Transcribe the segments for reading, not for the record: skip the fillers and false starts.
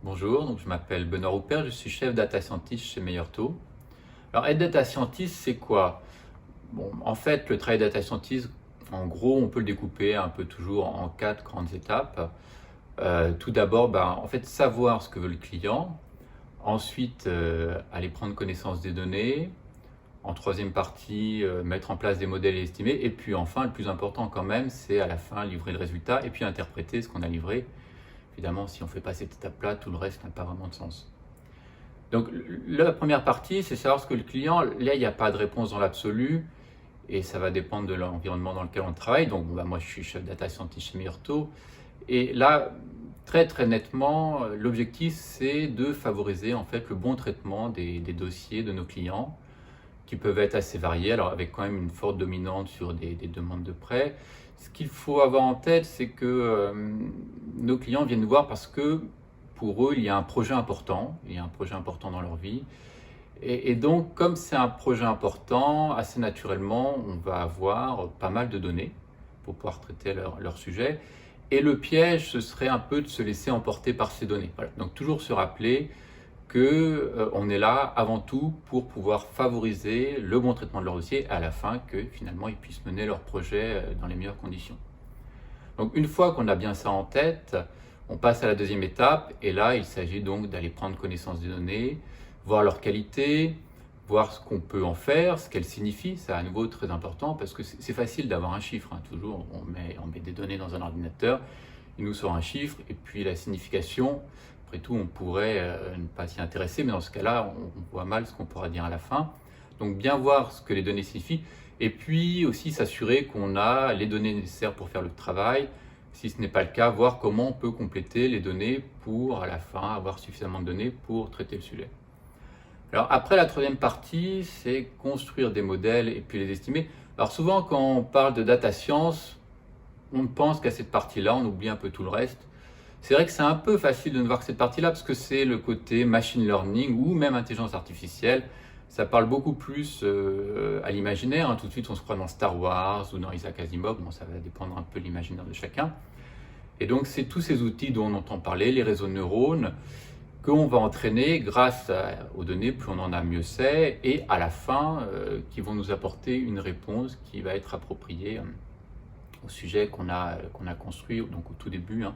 Bonjour, donc je m'appelle Benoît Roupert, je suis chef data scientist chez Meilleur Taux. Alors être data scientist, c'est quoi? Bon, en fait, le travail data scientist, en gros, on peut le découper un peu toujours en 4 grandes étapes. Tout d'abord, en fait, savoir ce que veut le client. Ensuite, aller prendre connaissance des données. En troisième partie, mettre en place des modèles et estimer. Et puis enfin, le plus important quand même, c'est à la fin livrer le résultat et puis interpréter ce qu'on a livré. Évidemment, si on ne fait pas cette étape-là, tout le reste n'a pas vraiment de sens. Donc la première partie, c'est savoir ce que le client, là il n'y a pas de réponse dans l'absolu, et ça va dépendre de l'environnement dans lequel on travaille. Donc moi je suis chef data scientist chez Meilleur Taux, et là très nettement, l'objectif c'est de favoriser en fait le bon traitement des dossiers de nos clients, qui peuvent être assez variés, alors avec quand même une forte dominante sur des demandes de prêt. Ce qu'il faut avoir en tête, c'est que nos clients viennent nous voir parce que pour eux, il y a un projet important, il y a un projet important dans leur vie. Et donc, comme c'est un projet important, assez naturellement, on va avoir pas mal de données pour pouvoir traiter leur sujet. Et le piège, ce serait un peu de se laisser emporter par ces données. Voilà. Donc, toujours se rappeler qu'on est là avant tout pour pouvoir favoriser le bon traitement de leur dossier et à la fin que finalement ils puissent mener leur projet dans les meilleures conditions. Donc une fois qu'on a bien ça en tête, on passe à la deuxième étape et là il s'agit donc d'aller prendre connaissance des données, voir leur qualité, voir ce qu'on peut en faire, ce qu'elles signifient. C'est à nouveau très important parce que c'est facile d'avoir un chiffre, hein. Toujours on met des données dans un ordinateur, il nous sort un chiffre et puis la signification, après tout on pourrait ne pas s'y intéresser, mais dans ce cas-là on voit mal ce qu'on pourra dire à la fin. Donc bien voir ce que les données signifient et puis aussi s'assurer qu'on a les données nécessaires pour faire le travail. Si ce n'est pas le cas, voir comment on peut compléter les données pour à la fin avoir suffisamment de données pour traiter le sujet. Alors après, la troisième partie, c'est construire des modèles et puis les estimer. Alors souvent quand on parle de data science, on ne pense qu'à cette partie-là, on oublie un peu tout le reste. C'est vrai que c'est un peu facile de ne voir que cette partie-là parce que c'est le côté machine learning ou même intelligence artificielle. Ça parle beaucoup plus à l'imaginaire, hein. Tout de suite, on se croit dans Star Wars ou dans Isaac Asimov. Bon, ça va dépendre un peu de l'imaginaire de chacun. Et donc, c'est tous ces outils dont on entend parler, les réseaux de neurones, qu'on va entraîner grâce aux données. Plus on en a, mieux c'est. Et à la fin, qui vont nous apporter une réponse qui va être appropriée au sujet qu'on a construit, donc au tout début, hein.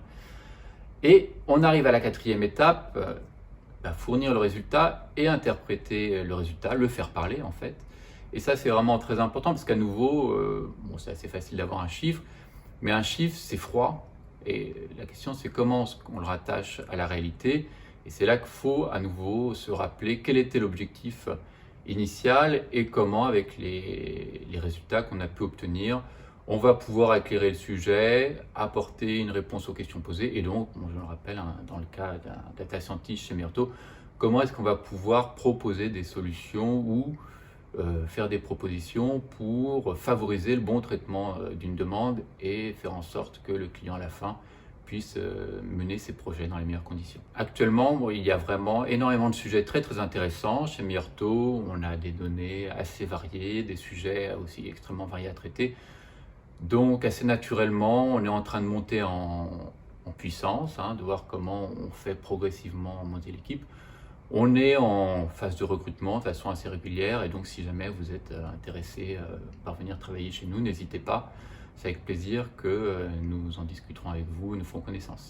Et on arrive à la quatrième étape, fournir le résultat et interpréter le résultat, le faire parler en fait. Et ça c'est vraiment très important parce qu'à nouveau, bon, c'est assez facile d'avoir un chiffre, mais un chiffre c'est froid. Et la question c'est comment on le rattache à la réalité. Et c'est là qu'il faut à nouveau se rappeler quel était l'objectif initial et comment avec les résultats qu'on a pu obtenir, on va pouvoir éclairer le sujet, apporter une réponse aux questions posées et donc, je le rappelle, hein, dans le cas d'un data scientist chez Meilleur Taux, comment est-ce qu'on va pouvoir proposer des solutions ou faire des propositions pour favoriser le bon traitement d'une demande et faire en sorte que le client à la fin puisse mener ses projets dans les meilleures conditions. Actuellement, bon, il y a vraiment énormément de sujets très intéressants. Chez Meilleur Taux, on a des données assez variées, des sujets aussi extrêmement variés à traiter. Donc assez naturellement, on est en train de monter en puissance, hein, de voir comment on fait progressivement monter l'équipe. On est en phase de recrutement de façon assez régulière et donc si jamais vous êtes intéressé par venir travailler chez nous, n'hésitez pas. C'est avec plaisir que nous en discuterons avec vous et nous ferons connaissance.